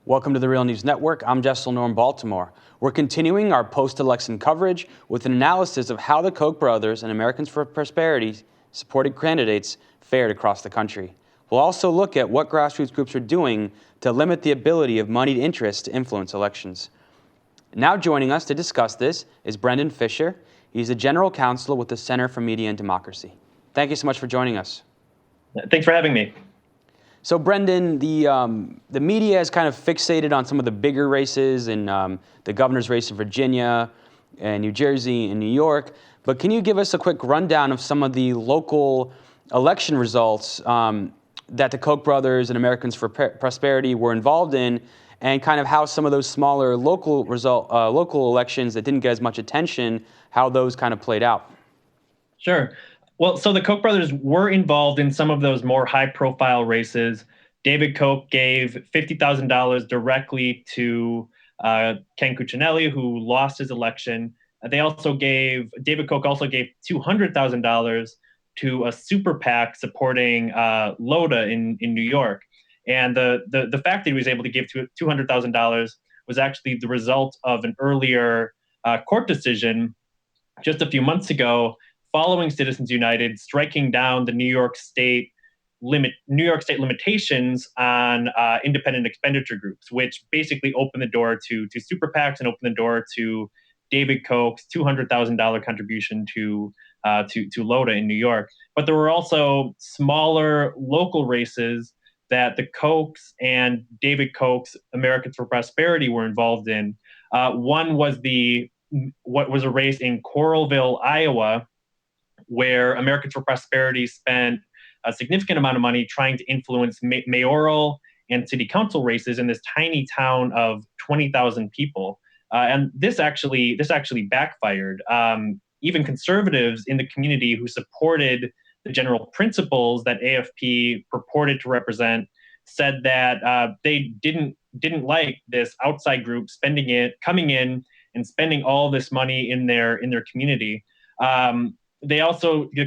Welcome to the Real News Network. I'm Jessel Norm Baltimore. We're continuing our post-election coverage with an analysis of how the Koch brothers and Americans for Prosperity supported candidates fared across the country. We'll also look at what grassroots groups are doing to limit the ability of moneyed interests to influence elections. Now joining us to discuss this is Brendan Fisher. He's the General Counsel with the Center for Media and Democracy. Thank you so much for joining us. Thanks for having me. So Brendan, the media is kind of fixated on some of the bigger races in the governor's race in Virginia and New Jersey and New York. But can you give us a quick rundown of some of the local election results that the Koch brothers and Americans for Prosperity were involved in, and kind of how some of those smaller local elections that didn't get as much attention, how those kind of played out? Sure. Well, so the Koch brothers were involved in some of those more high-profile races. David Koch gave $50,000 directly to Ken Cuccinelli, who lost his election. David Koch also gave $200,000 to a super PAC supporting Loda in New York. And the fact that he was able to give $200,000 was actually the result of an earlier court decision just a few months ago, following Citizens United striking down the New York State limitations on independent expenditure groups, which basically opened the door to super PACs and opened the door to David Koch's $200,000 contribution to Loda in New York. But there were also smaller local races that the Kochs and David Koch's Americans for Prosperity were involved in. One was what was a race in Coralville, Iowa, where Americans for Prosperity spent a significant amount of money trying to influence mayoral and city council races in this tiny town of 20,000 people. And this actually backfired. Even conservatives in the community who supported the general principles that AFP purported to represent said that they didn't like this outside group coming in and spending all this money in their community. The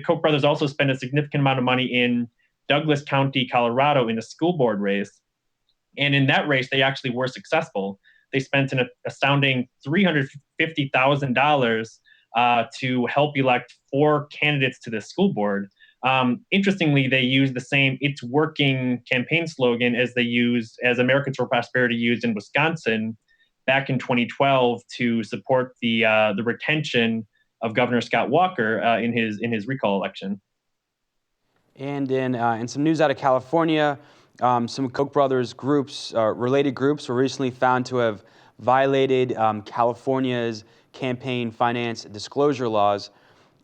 Koch brothers also spent a significant amount of money in Douglas County, Colorado, in a school board race. And in that race, they actually were successful. They spent an astounding $350,000 to help elect 4 candidates to the school board. Interestingly, they used the same "It's Working" campaign slogan as Americans for Prosperity used in Wisconsin back in 2012 to support the retention of Governor Scott Walker in his recall election. And in some news out of California, some Koch brothers groups, related groups, were recently found to have violated California's campaign finance disclosure laws,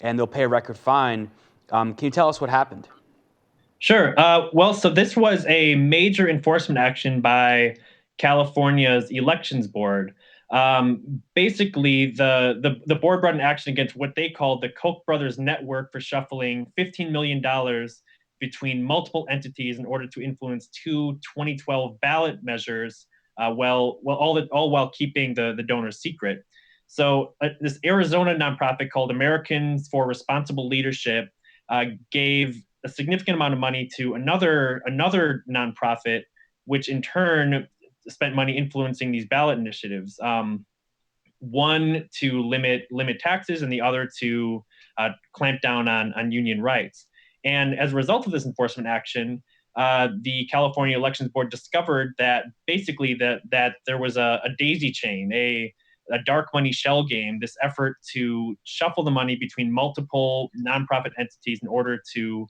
and they'll pay a record fine. Can you tell us what happened? Sure. So this was a major enforcement action by California's elections board. Basically, the board brought an action against what they called the Koch brothers network for shuffling $15 million between multiple entities in order to influence 2 2012 ballot measures, all while keeping the donors secret. So this Arizona nonprofit called Americans for Responsible Leadership gave a significant amount of money to another nonprofit, which in turn spent money influencing these ballot initiatives. One to limit taxes, and the other to clamp down on union rights. And as a result of this enforcement action, the California Elections Board discovered that basically that there was a daisy chain, a dark money shell game, this effort to shuffle the money between multiple nonprofit entities in order to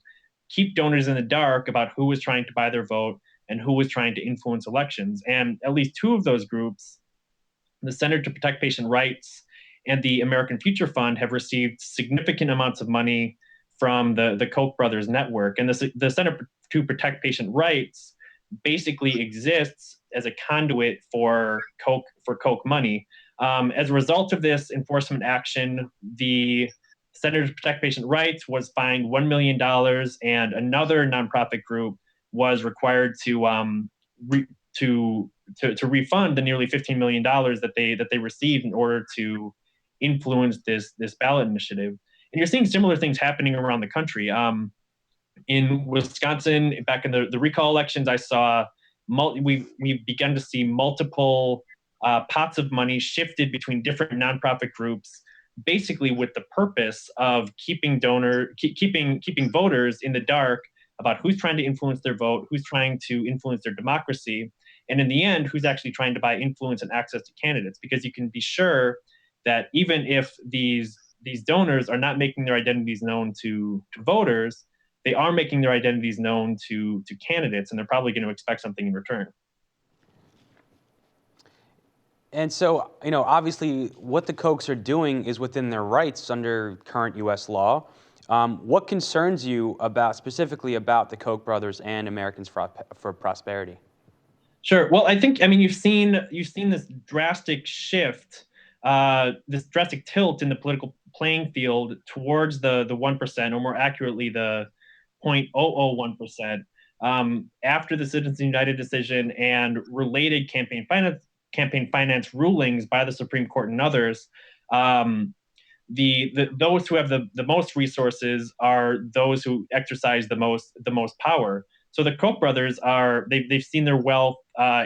keep donors in the dark about who was trying to buy their vote and who was trying to influence elections. And at least 2 of those groups, the Center to Protect Patient Rights and the American Future Fund, have received significant amounts of money from the Koch brothers network. And the Center to Protect Patient Rights basically exists as a conduit for Koch money. As a result of this enforcement action, the Center to Protect Patient Rights was fined $1 million, and another nonprofit group was required to refund the nearly $15 million that they received in order to influence this ballot initiative. And you're seeing similar things happening around the country. In Wisconsin, back in the recall elections, I saw we've begun to see multiple pots of money shifted between different nonprofit groups, basically with the purpose of keeping voters in the dark about who's trying to influence their vote, who's trying to influence their democracy, and in the end, who's actually trying to buy influence and access to candidates. Because you can be sure that even if these donors are not making their identities known to voters, they are making their identities known to candidates, and they're probably going to expect something in return. And so, obviously, what the Kochs are doing is within their rights under current U.S. law. What concerns you specifically about the Koch brothers and Americans for Prosperity? Sure. Well, I mean, you've seen this drastic shift, this drastic tilt in the political playing field towards the 1%, or more accurately, the 0.001%, after the Citizens United decision and related campaign finance rulings by the Supreme Court and others. Those who have the most resources are those who exercise the most power. So the Koch brothers they've seen their wealth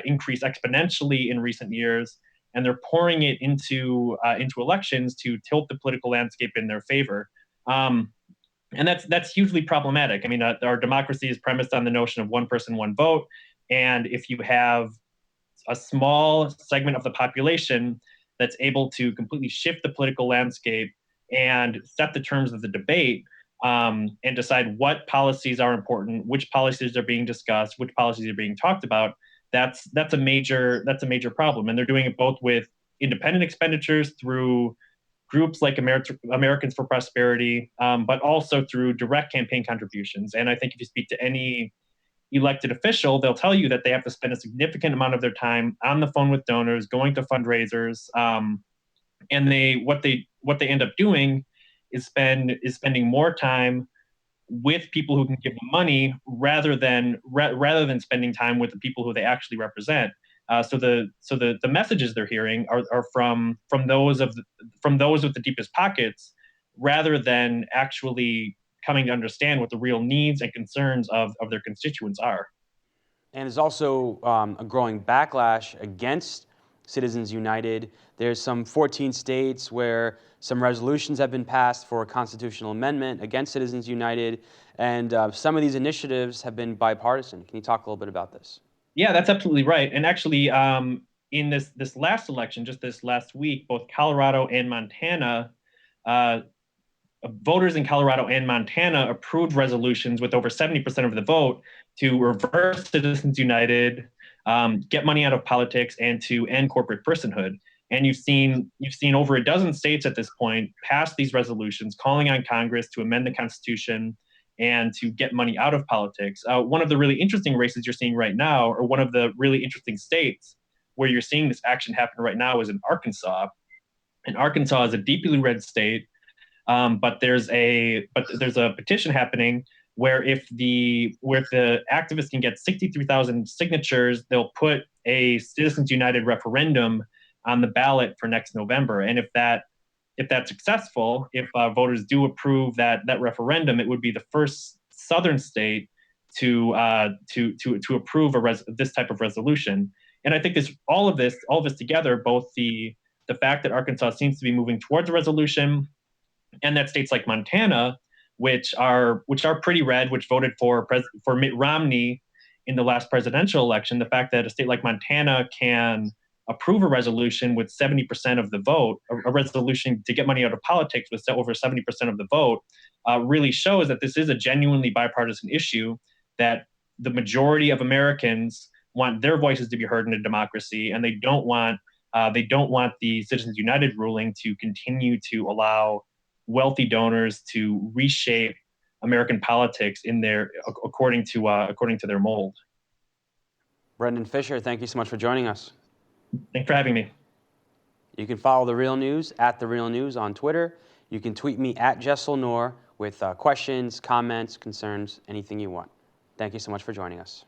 increase exponentially in recent years, and they're pouring it into elections to tilt the political landscape in their favor. And that's hugely problematic. I mean, our democracy is premised on the notion of one person, one vote, and if you have a small segment of the population that's able to completely shift the political landscape and set the terms of the debate, and decide what policies are important, which policies are being discussed, which policies are being talked about, that's a major problem. And they're doing it both with independent expenditures through groups like Americans for Prosperity, but also through direct campaign contributions. And I think if you speak to any elected official, they'll tell you that they have to spend a significant amount of their time on the phone with donors, going to fundraisers, and what they end up doing is spending more time with people who can give them money rather than spending time with the people who they actually represent. So the messages they're hearing are from those with the deepest pockets, rather than actually coming to understand what the real needs and concerns of their constituents are. And there's also a growing backlash against Citizens United. There's some 14 states where some resolutions have been passed for a constitutional amendment against Citizens United, and some of these initiatives have been bipartisan. Can you talk a little bit about this? Yeah, that's absolutely right. And actually, in this last election, just this last week, both Colorado and Montana, voters in Colorado and Montana approved resolutions with over 70% of the vote to reverse Citizens United, get money out of politics, and to end corporate personhood. And you've seen over a dozen states at this point pass these resolutions calling on Congress to amend the Constitution and to get money out of politics. One of the really interesting races you're seeing right now, or one of the really interesting states where you're seeing this action happen right now, is in Arkansas. And Arkansas is a deeply red state, but there's a petition happening where if the activists can get 63,000 signatures, they'll put a Citizens United referendum on the ballot for next November. And if that's successful, if voters do approve that referendum, it would be the first Southern state to approve this type of resolution. And I think all of this together, both the fact that Arkansas seems to be moving towards a resolution, and that states like Montana, which are pretty red, which voted for Mitt Romney in the last presidential election, the fact that a state like Montana can approve a resolution with 70% of the vote, a resolution to get money out of politics with over 70% of the vote, really shows that this is a genuinely bipartisan issue, that the majority of Americans want their voices to be heard in a democracy, and they don't want the Citizens United ruling to continue to allow wealthy donors to reshape American politics according to their mold. Brendan Fisher, thank you so much for joining us. Thanks for having me. You can follow The Real News at The Real News on Twitter. You can tweet me at Jessel Noor with questions, comments, concerns, anything you want. Thank you so much for joining us.